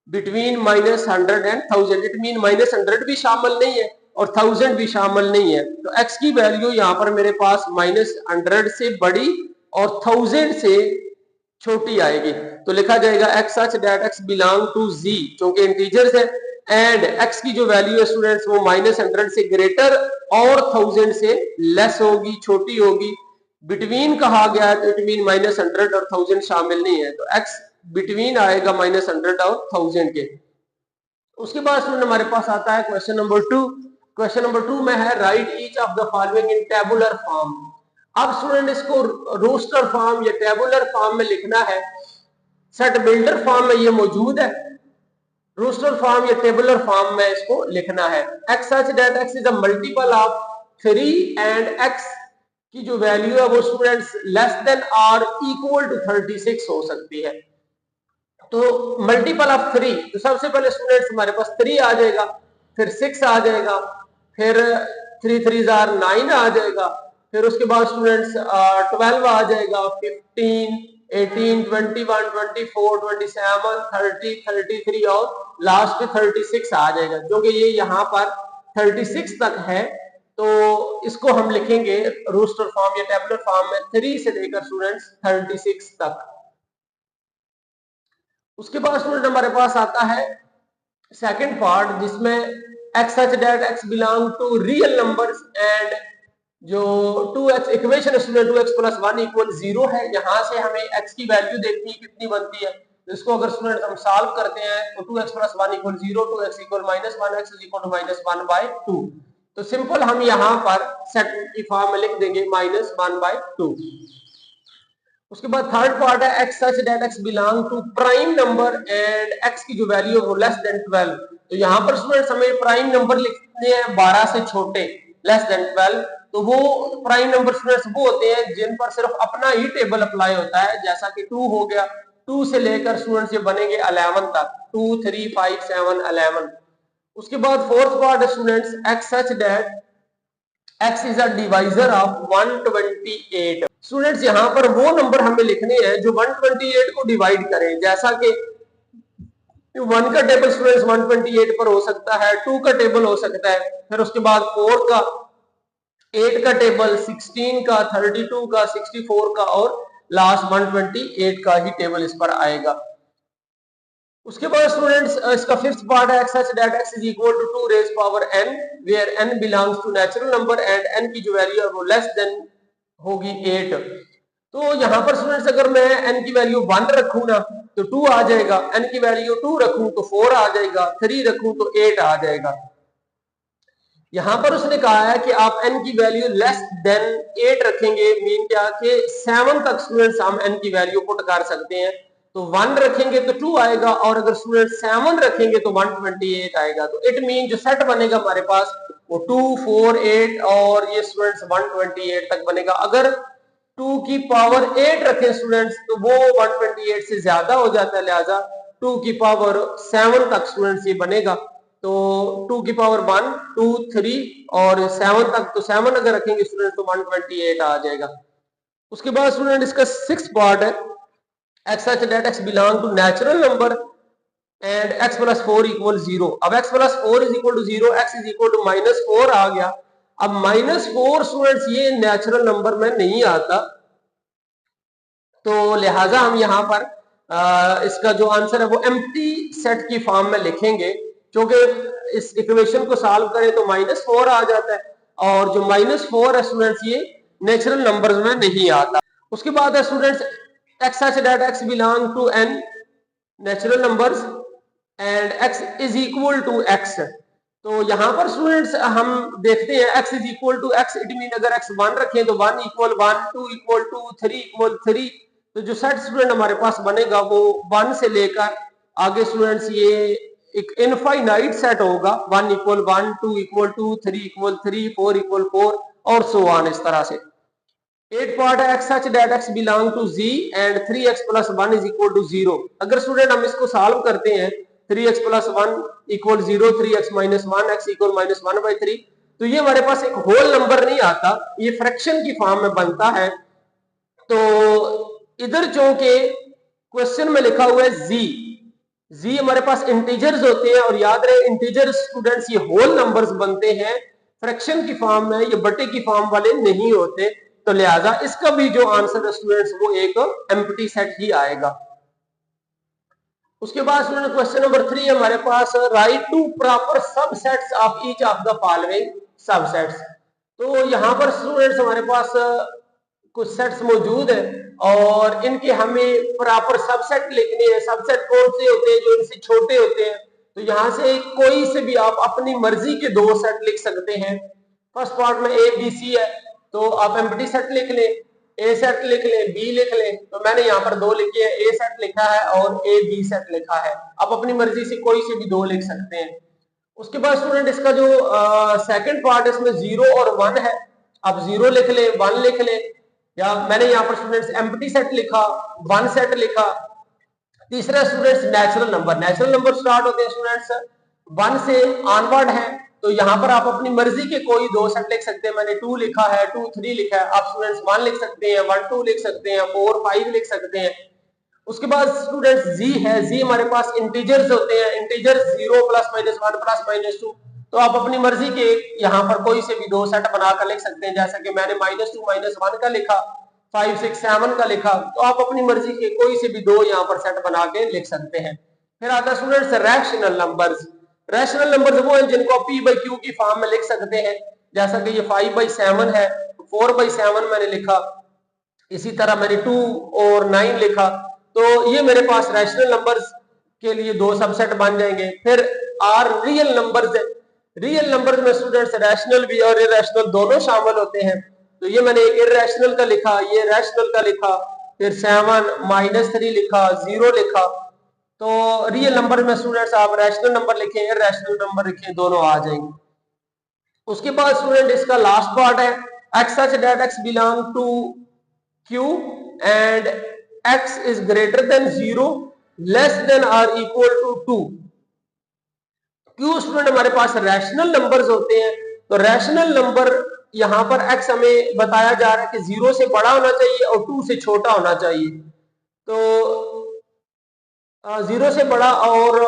बिटवीन -100 एंड 1000 इट मीन -100 भी शामिल नहीं है और 1000 भी शामिल नहीं है। तो x की वैल्यू यहाँ पर मेरे पास -100 से बड़ी और 1000 से छोटी आएगी। तो लिखा जाएगा x such that x belong to z क्योंकि इंटीजर्स है एंड x की जो वैल्यू है स्टूडेंट्स वो -100 से ग्रेटर और 1000 से लेस होगी, छोटी होगी। बिटवीन कहा गया है तो इट मीन -100 और 1000 शामिल नहीं है, तो x बिटवीन आएगा -100 और 1000 के। उसके बाद स्टूडेंट हमारे पास आता है क्वेश्चन नंबर 2। क्वेश्चन नंबर 2 में है right each of the following in tabular form. अब स्टूडेंट इसको रोस्टर फॉर्म या टेबुलर फॉर्म में लिखना है। सेट बिल्डर फॉर्म में ये मौजूद है, रोस्टर फॉर्म या टेबुलर फॉर्म में इसको लिखना है। x such that x is a multiple of 3 and x की जो वैल्यू है वो स्टूडेंट्स लेस देन और इक्वल टू 36 हो सकती है। तो मल्टीपल ऑफ 3 तो सबसे पहले स्टूडेंट्स हमारे पास 3 आ जाएगा, फिर 6 आ जाएगा, फिर 3 3s are 9 आ जाएगा, फिर उसके बाद स्टूडेंट्स 12 आ जाएगा, 15, 18, 21, 24, 27, 30, 33 और लास्ट पे 36 आ जाएगा। क्योंकि ये यहाँ पर 36 तक है तो इसको हम लिखेंगे रोस्टर फॉर्म या टेबुलर फॉर्म में 3 से लेकर स्टूडेंट्स 36 तक। उसके बाद स्टूडेंट हमारे पास आता है सेकंड पार्ट जिसमें x such that x belong to real numbers and जो 2x equation student 2x plus 1 equal 0 है, यहाँ से हमें x की वैल्यू देखनी है कितनी बनती है। तो इसको अगर स्टूडेंट हम सॉल्व करते हैं तो 2x plus 1 equal 0, 2x equal minus 1, x is equal to minus 1 by 2। तो सिंपल हम यहाँ पर सेट की फॉर्म में लिख देंगे माइनस 1 बाय 2। उसके बाद थर्ड पार्ट है x such that x belong to prime number and x की जो वैल्यू है वो लेस देन 12। तो यहाँ पर स्टूडेंट्स हमें प्राइम नंबर लिखने हैं 12 से छोटे, लेस देन 12। तो वो प्राइम नंबर स्टूडेंट्स वो होते हैं जिन पर सिर्फ अपना ही टेबल अप्लाई होता है, जैसा कि 2 हो गया, 2 से लेकर स्टूडेंट्स ये बनेंगे 11 तक, 2 3 5 7 11। उसके बाद फोर्थ पार्ट है students x such that x is a divisor of 128। Students यहाँ पर वो नंबर हमें लिखने हैं जो 128 को डिवाइड करें, जैसा कि 1 का टेबल स्टूडेंट्स 128 पर हो सकता है, 2 का टेबल हो सकता है, फिर उसके बाद 4 का, 8 का टेबल, 16 का, 32 का, 64 का और लास्ट 128 का ही टेबल इस पर आएगा। उसके बाद स्टूडेंट्स इसका फिफ्थ पार्ट है x such that x is equal to 2 raised power n where n belongs to natural number and n की जो वैल्यू है वो लेस देन होगी 8। तो यहाँ पर स्टूडेंट्स अगर मैं n की वैल्यू 1 रखूं ना तो 2 आ जाएगा, n की वैल्यू 2 रखूं तो 4 आ जाएगा, 3 रखूं तो 8 आ जाएगा। यहाँ पर उसने कहा है कि आप n की वैल्यू लेस देन 8 रखेंगे, मीन क्या कि 7 तक स्टूडेंट्स हम n की वैल्यू पुट कर सकते हैं। तो 1 रखेंगे तो 2 आएगा और अगर स्टूडेंट 7 रखेंगे तो 128 आएगा। तो इट मीन जो सेट बनेगा हमारे पास वो 2 4 8 और ये स्टूडेंट्स 128 तक बनेगा। अगर 2 की पावर 8 रखें स्टूडेंट्स तो वो 128 से ज्यादा हो जाता है, लिहाजा 2 की पावर 7 तक स्टूडेंट्स ये बनेगा। तो 2 की पावर 1 2 3 और 7 तक, तो 7 अगर रखेंगे स्टूडेंट तो 128 आ जाएगा। उसके बाद स्टूडेंट इसका सिक्स पार्ट है x such that x belong to natural number and x plus 4 equal 0। अब x plus 4 is equal to 0, x is equal to minus 4 आ गया। अब minus 4 स्टूडेंट्स ये नेचुरल नंबर में नहीं आता, तो लिहाजा हम यहाँ पर इसका जो आंसर है वो एम्प्टी सेट की फॉर्म में लिखेंगे, क्योंकि इस इक्वेशन को सॉल्व करें तो -4 आ जाता है और जो -4 है स्टूडेंट्स ये नेचुरल नंबर्स में नहीं आता। उसके बाद है students x such that x belong to n natural numbers and x is equal to x। तो यहाँ पर स्टूडेंट्स हम देखते हैं x is equal to x, it mean अगर x 1 रखें तो 1 इक्वल 1, 2 इक्वल 2, 3 इक्वल 3। तो जो सेट स्टूडेंट हमारे पास बनेगा वो 1 से लेकर आगे स्टूडेंट्स ये एक इनफाइनाइट सेट होगा, 1 इक्वल 1, 2 इक्वल 2, 3 इक्वल 3, 4 इक्वल 4 और सो ऑन इस तरह से। 8 पार्ट है x such that x belong to z and 3x plus 1 is equal to 0। अगर स्टूडेंट हम इसको सॉल्व करते हैं 3x plus 1 equal 0, 3x minus 1, x equal minus 1 by 3, तो ये हमारे पास एक होल नंबर नहीं आता, ये फ्रैक्शन की फॉर्म में बनता है। तो इधर चूंकि क्वेश्चन में लिखा हुआ है z हमारे पास इंटीजर्स होते हैं और याद रहे इंटीजर्स स्टूडेंट्स ये होल नंबर्स बनते हैं, फ्रैक्शन की फॉर्म में, ये बटे की फॉर्म वाले नहीं होते। तो लिहाजा इसका भी जो आंसर है स्टूडेंट्स वो एक एम्प्टी सेट ही आएगा। उसके बाद स्टूडेंट क्वेश्चन नंबर 3 हमारे पास write two proper subsets of each of the following subsets. तो यहाँ पर स्टूडेंट्स हमारे पास कुछ सेट्स मौजूद है और इनके हमें प्रॉपर सबसेट लिखने हैं। सबसेट कौन से होते हैं? जो इनसे छोटे होते हैं। तो यहाँ से कोई से भी आप अपनी मर्जी के 2 सेट लिख सकते हैं। फर्स्ट पार्ट में ए बी सी है तो आप एम्प्टी सेट लिख लें, ए सेट लिख लें, बी लिख लें। तो मैंने यहाँ पर 2 लिखे हैं, ए सेट लिखा है और ए बी सेट लिखा है। आप अपनी मर्जी से कोई से भी 2 लिख सकते हैं। उसके बाद स्टूडेंट इसका जो सेकंड पार्ट है इसमें 0 और 1 है। आप 0 लिख लें, 1 लिख लें, या मैंने यहाँ पर स्टूडेंट्स एम्प्टी सेट लिखा, 1 सेट लिखा। तीसरा स्टूडेंट्स नेचुरल नंबर स्टार्ट होते हैं स्टूडेंट्स 1 से ऑनवर्ड है। तो यहाँ पर आप अपनी मर्जी के कोई 2 सेट लिख सकते हैं। मैंने 2 लिखा है, 2 3 लिखा है। आप स्टूडेंट्स 1 लिख सकते हैं, 1 2 लिख सकते हैं, 4 5 लिख सकते हैं। उसके बाद स्टूडेंट्स जी है, जी हमारे पास इंटीजर्स होते हैं, integers 0 plus minus 1 plus minus 2। तो आप अपनी मर्जी के यहाँ पर कोई से भी 2 सेट बनाकर लिख सकते हैं, जैसा कि मैंने -2 -1 का लिखा, 5 6 7 का लिखा। तो आप अपनी मर्जी के कोई से भी 2 यहाँ पर सेट बना के लिख सकते हैं। फिर आता है students rational numbers. Rational numbers वो हैं जिनको आप p by q की फॉर्म में लिख सकते हैं, जैसा कि ये 5/7 है, 4/7 मैंने लिखा, इसी तरह मैंने 2 और 9 लिखा, तो ये मेरे पास रैशनल नंबर्स के लिए दो सबसेट बन जाएंगे। फिर आर रियल नंबर्स है, रियल नंबर्स में स्टूडेंट्स रैशनल भी और इरैशनल दोनों शामिल होते हैं, तो ये मैंने इरैशनल का लिखा, ये रैशनल का लिखा, फिर 7 -3 लिखा, 0 लिखा। तो रियल नंबर में स्टूडेंट्स आप रैशनल नंबर लिखें, इरैशनल नंबर लिखें, दोनों आ जाएंगे। उसके बाद स्टूडेंट इसका लास्ट पार्ट है x such that x belong to q and x is greater than 0 less than or equal to 2। क्यों स्टूडेंट हमारे पास रैशनल नंबर्स होते हैं, तो रैशनल नंबर यहां पर x हमें बताया जा रहा है कि 0 से बड़ा होना चाहिए और 2 से छोटा होना चाहिए। तो 0 से बड़ा और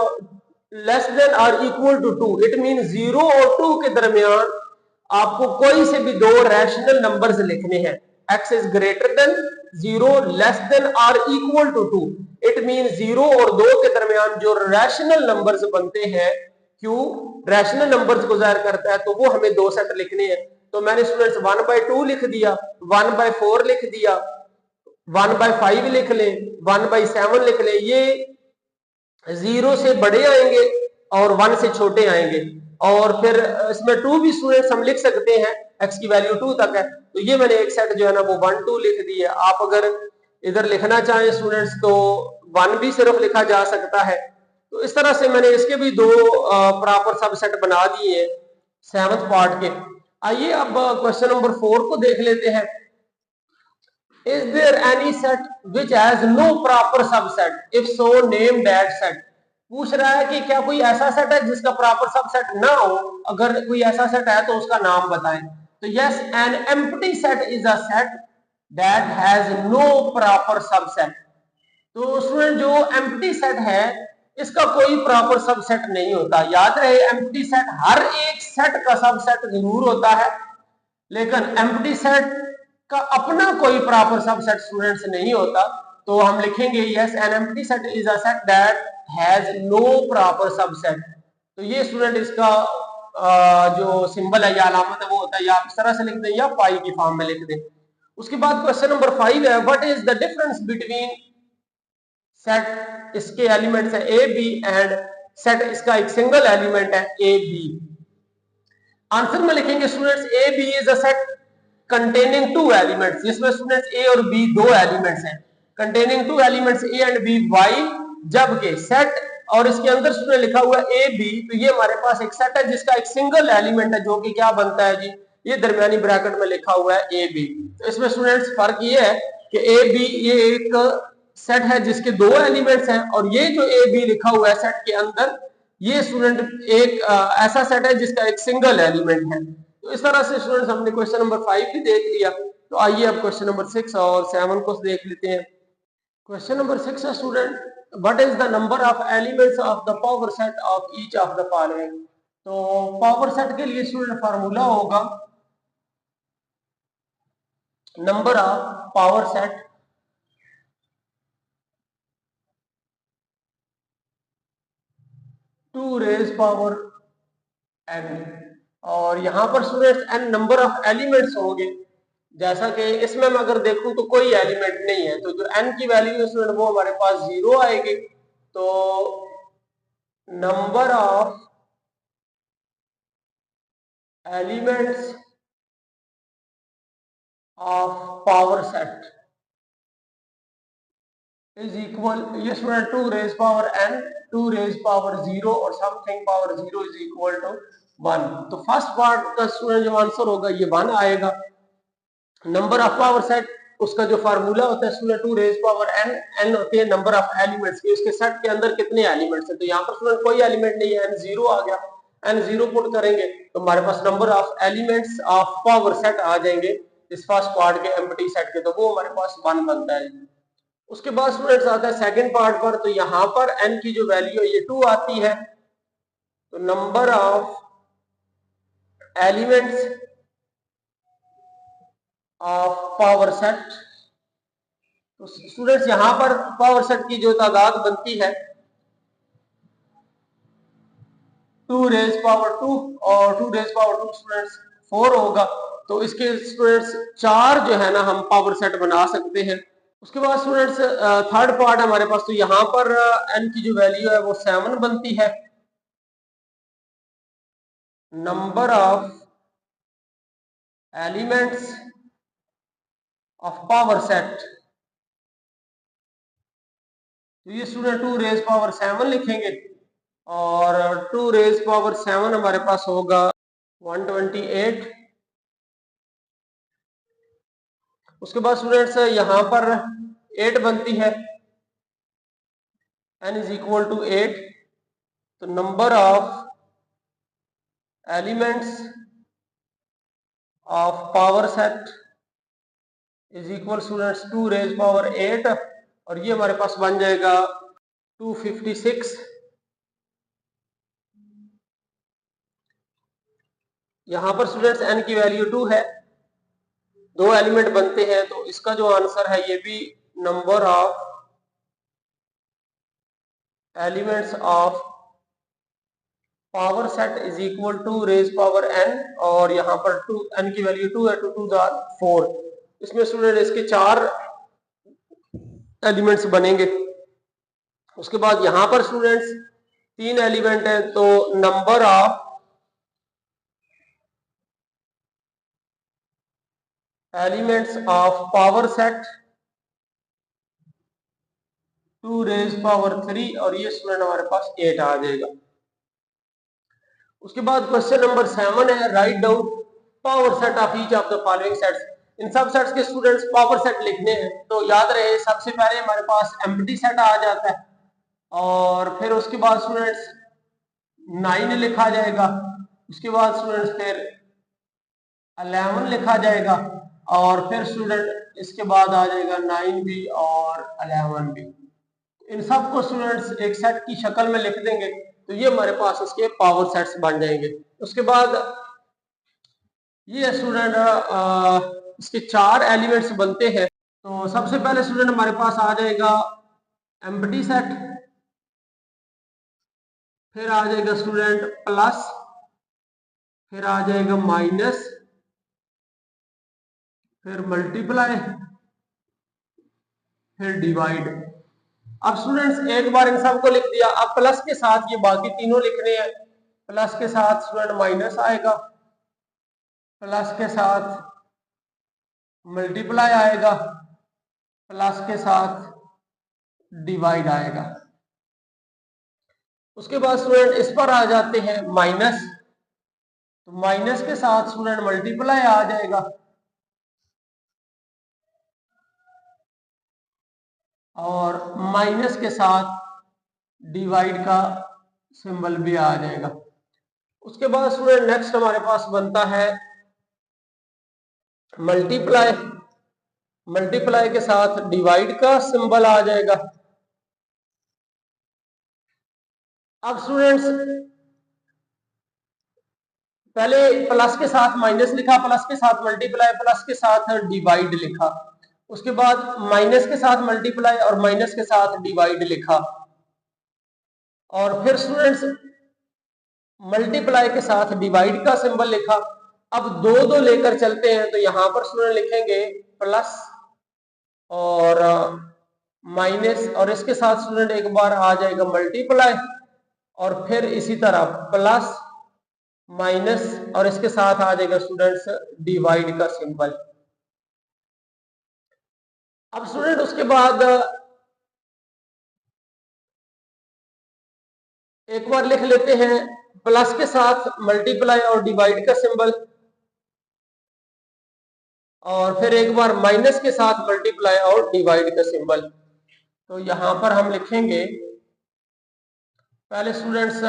लेस देन और इक्वल टू 2, इट मीन 0 और 2 के दरमियान आपको कोई से भी दो रैशनल नंबर्स लिखने हैं। x is greater then 0 less then और इक्वल टू 2, इट मीन 0 और 2 के दरमियान जो रैशनल नंबर्स बनते हैं, क्यों रैशनल नंबर्स को जाहिर करता है, तो वो हमें दो सेट लिखने हैं। तो मैंने स्टूडेंट्स 1/2 लिख दिया, 1/4 लिख दिया, 1/5 लिख लें, 1/7 लिख लें। ये 0 से बड़े आएंगे और 1 से छोटे आएंगे, और फिर इसमें 2 भी स्टूडेंट्स हम लिख सकते हैं, x की वैल्यू 2 तक है, तो ये मैंने एक सेट जो है ना वो 1 2 लिख दिया। आप अगर इधर लिखना चाहें स्टूडेंट्स तो 1 भी सिर्फ लिखा जा सकता है। तो इस तरह से मैंने इसके भी दो प्रॉपर सबसेट बना दिए हैं 7th पार्ट के। आइए अब क्वेश्चन नंबर 4 को देख लेते हैं। Is there any set which has no proper subset? If so, name that set. पूछ रहा है कि क्या कोई ऐसा सेट है जिसका प्रॉपर सबसेट ना हो, अगर कोई ऐसा सेट है तो उसका नाम बताएं। तो yes, an empty set is a set that has no proper subset. तो स्टूडेंट जो एम्प्टी सेट है इसका कोई प्रॉपर सबसेट नहीं होता। याद रहे एम्प्टी सेट हर एक सेट का सबसेट जरूर होता है, लेकिन एम्प्टी सेट का अपना कोई प्रॉपर सबसेट स्टूडेंट्स नहीं होता। तो हम लिखेंगे yes, an empty set is a set that has no proper subset. तो ये स्टूडेंट इसका जो सिंबल है या अलामत है वो होता है, या आप इस तरह से लिख दें या पाई की फॉर्म में लिख दें। उसके बाद क्वेश्चन नंबर 5 है, what is the difference between set, इसके एलिमेंट्स है ए बी एंड सेट इसका एक सिंगल एलिमेंट है ए बी। आंसर में लिखेंगे students A B is a set containing two elements, जिसमें स्टूडेंट्स ए और बी दो एलिमेंट्स हैं, containing two elements A and B y, जबकि सेट और इसके अंदर स्टूडेंट लिखा हुआ है ए बी, तो ये हमारे पास एक सेट है जिसका एक सिंगल एलिमेंट है, जो कि क्या बनता है जी, ये दरमियानी ब्रैकेट में लिखा हुआ है ए बी। तो इसमें स्टूडेंट्स फर्क ये है कि ए बी ये एक सेट है जिसके दो एलिमेंट्स हैं, और ये जो ए बी लिखा हुआ है सेट के अंदर, ये स्टूडेंट एक ऐसा सेट है जिसका एक सिंगल एलिमेंट है। तो इस तरह से स्टूडेंट्स हमने क्वेश्चन नंबर 5 भी देख लिया। तो आइए अब क्वेश्चन नंबर 6 और 7 को देख लेते हैं। क्वेश्चन नंबर 6 है student, what is the number of elements of the power set of each of the following. तो पावर सेट के लिए स्टूडेंट फार्मूला होगा number of power set two raise power N, और यहां पर students N number of elements होंगे। जैसा कि इसमें मैं अगर देखूं तो कोई एलिमेंट नहीं है, तो जो एन की वैल्यू है स्टूडेंट वो हमारे पास 0 आएगी। तो number of elements of power set is equal, ये student 2 raise power n, 2 raise power 0 और something power 0 is equal to 1। तो फर्स्ट पार्ट का स्टूडेंट जो आंसर होगा ये 1 आएगा। नंबर ऑफ पावर सेट उसका जो फार्मूला होता है student 2 raise power N, N होते हैं नंबर ऑफ एलिमेंट्स की, उसके सेट के अंदर कितने एलिमेंट्स हैं। तो यहाँ पर स्टूडेंट कोई एलिमेंट नहीं है, एन 0 आ गया, एन 0 पुट करेंगे तो हमारे पास number of elements of power set आ जाएंगे इस फर्स्ट पार्ट के एम्प्टी सेट के, तो वो हमारे पास 1 बनता है। उसके बाद स्टूडेंट्स आता है सेकंड पार्ट पर, तो यहाँ पर एन की जो वैल्यू है ये 2 आती है। तो number of elements of power set, तो स्टूडेंट्स यहां पर पावर सेट की जो तादाद बनती है 2 रेज पावर 2 और 2 रेज पावर 2 स्टूडेंट्स 4 होगा। तो इसके स्टूडेंट्स 4 जो है ना हम पावर सेट बना सकते हैं। उसके बाद स्टूडेंट्स थर्ड पार्ट हमारे पास, तो यहाँ पर n की जो वैल्यू है वो 7 बनती है। Number of elements of power set, तो ये स्टूडेंट 2 रेज पावर 7 लिखेंगे और 2 रेज पावर 7 हमारे पास होगा 128। उसके बाद स्टूडेंट्स यहाँ पर 8 बनती है, n इज इक्वल टू 8। तो number of elements of power set is equal students 2 raise power 8 और ये हमारे पास बन जाएगा 256। यहां पर स्टूडेंट्स n की वैल्यू 2 है, 2 एलिमेंट बनते हैं, तो इसका जो आंसर है ये भी number of elements of power set is equal to raise power n और यहाँ पर 2 n की वैल्यू 2 है, 2 2 4। इसमें स्टूडेंट इसके 4 एलिमेंट्स बनेंगे। उसके बाद यहाँ पर स्टूडेंट्स 3 एलिमेंट है, तो number of elements of power set 2 raise power 3 और ये स्टूडेंट हमारे पास 8 आ जाएगा। उसके बाद क्वेश्चन नंबर 7 है, write down power set of each of the following sets. इन सब सेट्स के स्टूडेंट्स पावर सेट लिखने हैं, तो याद रहे सबसे पहले हमारे पास एम्प्टी सेट आ जाता है और फिर उसके बाद स्टूडेंट्स 9 लिखा जाएगा। उसके बाद स्टूडेंट्स फिर 11 लिखा जाएगा और फिर स्टूडेंट इसके बाद आ जाएगा 9b और 11b। इन सब को स्टूडेंट्स एक सेट की शक्ल में लिख देंगे, तो ये हमारे पास इसके पावर सेट्स बन जाएंगे। उसके बाद ये स्टूडेंट इसके 4 एलिमेंट्स बनते हैं। तो सबसे पहले स्टूडेंट हमारे पास आ जाएगा एम्प्टी सेट, फिर आ जाएगा स्टूडेंट प्लस, फिर आ जाएगा माइनस, फिर मल्टीप्लाई, फिर डिवाइड। अब स्टूडेंट्स एक बार इन सबको लिख दिया, अब प्लस के साथ ये बाकी तीनों लिखने हैं। प्लस के साथ स्टूडेंट माइनस आएगा, प्लस के साथ मल्टीप्लाई आएगा, प्लस के साथ डिवाइड आएगा। उसके बाद स्टूडेंट इस पर आ जाते हैं माइनस, तो माइनस के साथ स्टूडेंट मल्टीप्लाई आ जाएगा और माइनस के साथ डिवाइड का सिंबल भी आ जाएगा। उसके बाद स्टूडेंट नेक्स्ट हमारे पास बनता है मल्टीप्लाई, मल्टीप्लाई के साथ डिवाइड का सिंबल आ जाएगा। अब स्टूडेंट्स पहले प्लस के साथ माइनस लिखा, प्लस के साथ मल्टीप्लाई, प्लस के साथ डिवाइड लिखा। उसके बाद माइनस के साथ मल्टीप्लाई और माइनस के साथ डिवाइड लिखा और फिर स्टूडेंट्स मल्टीप्लाई के साथ डिवाइड का सिंबल लिखा। अब दो दो लेकर चलते हैं, तो यहां पर स्टूडेंट लिखेंगे प्लस और माइनस और इसके साथ स्टूडेंट एक बार आ जाएगा मल्टीप्लाई और फिर इसी तरह प्लस माइनस और इसके साथ आ जाएगा स्टूडेंट्स डिवाइड का सिंबल। अब स्टूडेंट उसके बाद एक बार लिख लेते हैं प्लस के साथ मल्टीप्लाई और डिवाइड का सिंबल और फिर एक बार माइनस के साथ मल्टीप्लाई और डिवाइड का सिंबल। तो यहां पर हम लिखेंगे पहले स्टूडेंट्स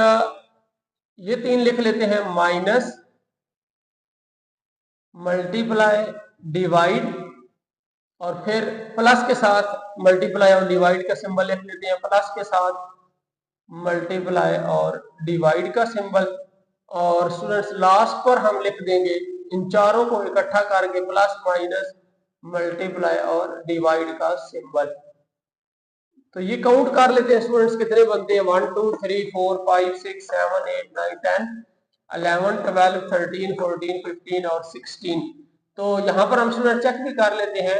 ये 3 लिख लेते हैं, माइनस, मल्टीप्लाई, डिवाइड और फिर प्लस के साथ मल्टीप्लाई और डिवाइड का सिंबल लिख लेते हैं, प्लस के साथ मल्टीप्लाई और डिवाइड का सिंबल और स्टूडेंट्स लास्ट पर हम लिख देंगे इन चारों को इकट्ठा करके प्लस माइनस मल्टीप्लाई और डिवाइड का सिंबल। तो ये काउंट कर लेते हैं स्टूडेंट्स कितने बनते हैं 1 2 3 4 5 6 7 8 9 10 11 12 13 14 15 और 16। तो यहाँ पर हम स्टूडेंट चेक भी कर लेते हैं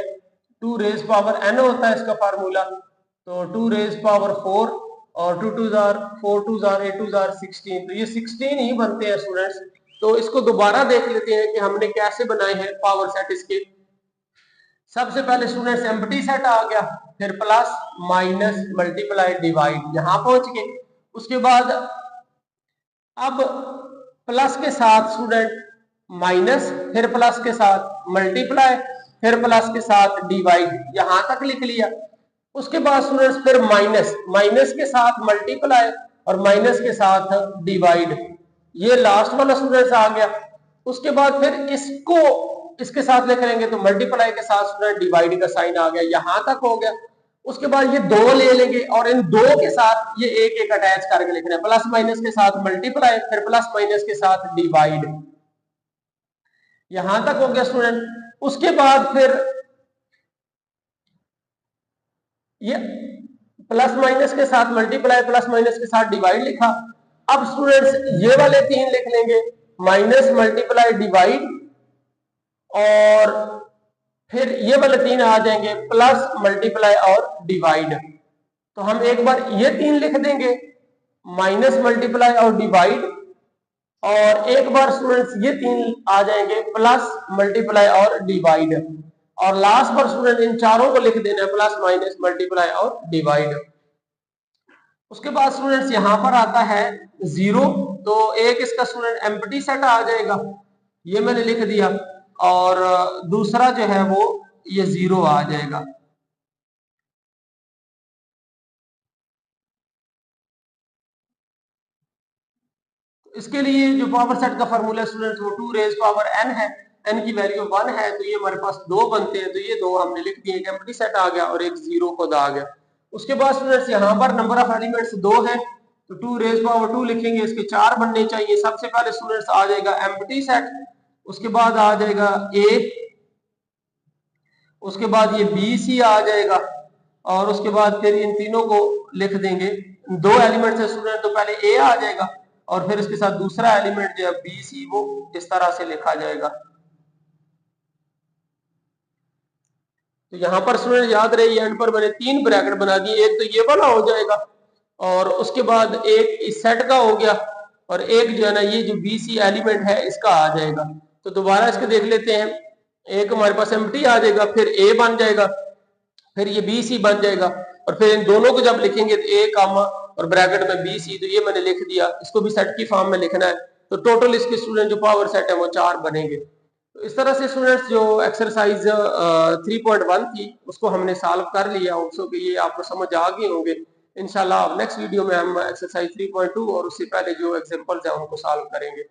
2 रेज पावर n होता है इसका फार्मूला, तो 2 रेज पावर 4 और 2 2 जार 4 2 जार 8 2 जार 16, तो ये 16 ही बनते हैं स्टूडेंट्स। तो इसको दोबारा देख लेते हैं कि हमने कैसे बनाए हैं पावर सेट इसके। सबसे पहले स्टूडेंट्स एम्प्टी सेट आ गया, फिर प्लस माइनस मल्टीप्लाई डिवाइड यहां पहुंच गए। उसके बाद अब प्लस के साथ स्टूडेंट माइनस, फिर प्लस के साथ मल्टीप्लाई, फिर प्लस के साथ डिवाइड यहां तक लिख लिया। उसके बाद स्टूडेंट्स फिर माइनस, माइनस के साथ मल्टीप्लाई और माइनस के साथ डिवाइड, ये लास्ट वाला स्टूडेंट्स आ गया। उसके बाद फिर इसको इसके साथ लिख लेंगे तो मल्टीप्लाई के साथ स्टूडेंट डिवाइड का साइन आ गया, यहां तक हो गया। उसके बाद ये दो ले लेंगे और इन दो के साथ ये एक एक अटैच करके लिखना है, प्लस माइनस के साथ मल्टीप्लाई फिर प्लस माइनस के साथ डिवाइड, यहां तक हो गया स्टूडेंट। उसके बाद फिर ये प्लस माइनस के साथ मल्टीप्लाई प्लस माइनस के साथ डिवाइड लिखा। अब स्टूडेंट्स ये वाले तीन लिख लेंगे, माइनस मल्टीप्लाई डिवाइड, और फिर ये वाले तीन आ जाएंगे प्लस मल्टीप्लाई और डिवाइड। तो हम एक बार ये तीन लिख देंगे, माइनस मल्टीप्लाई और डिवाइड, और एक बार स्टूडेंट्स ये तीन आ जाएंगे प्लस मल्टीप्लाई और डिवाइड, और लास्ट पर स्टूडेंट इन चारों को लिख देना है प्लस माइनस मल्टीप्लाई और डिवाइड। उसके बाद स्टूडेंट्स यहां पर आता है जीरो, तो एक इसका स्टूडेंट एम्प्टी सेट आ जाएगा, ये मैंने लिख दिया, और दूसरा जो है वो ये जीरो आ जाएगा। इसके लिए जो पावर सेट का फार्मूला स्टूडेंट्स वो 2 रेज पावर n है, n की वैल्यू 1 है, तो ये हमारे पास दो बनते हैं, तो ये दो हमने लिख दिए, एक एम्प्टी सेट आ गया और एक जीरो खुद आ गया। उसके बाद स्टूडेंट्स यहाँ पर नंबर ऑफ एलिमेंट्स दो है, तो 2 रेज पावर 2 लिखेंगे, इसके 4 बनने चाहिए। सबसे पहले स्टूडेंट्स आ जाएगा एम्प्टी सेट, उसके बाद आ जाएगा a, उसके बाद ये बी सी आ जाएगा, और उसके बाद फिर इन तीनों को लिख देंगे। दो एलिमेंट्स है स्टूडेंट, तो पहले ए आ जाएगा और फिर इसके साथ दूसरा एलिमेंट जो है बी सी, वो इस तरह से लिखा जाएगा। तो यहां पर स्टूडेंट याद रहे एंड पर मैंने तीन ब्रैकेट बना दिए, एक तो ये वाला हो जाएगा और उसके बाद एक इस सेट का हो गया, और एक जो है ना ये जो बी सी एलिमेंट है इसका आ जाएगा। तो दोबारा इसको देख लेते हैं, एक हमारे पास एम्प्टी आ जाएगा, फिर ए बन जाएगा, फिर ये बी सी बन जाएगा, और फिर इन दोनों को जब लिखेंगे तो ए कामा और ब्रैकेट में बी सी, तो ये मैंने लिख दिया, इसको भी सेट की फॉर्म में लिखना है। तो टोटल इसके स्टूडेंट जो पावर सेट है वो 4 बनेंगे। तो इस तरह से स्टूडेंट्स जो एक्सरसाइज 3.1 थी उसको हमने सॉल्व कर लिया, होप्स कि ये आपको समझ आ गए होंगे। इंशाल्लाह नेक्स्ट वीडियो में हम एक्सरसाइज 3.2 और उससे पहले जो एग्जांपल्स हैं उनको सॉल्व करेंगे।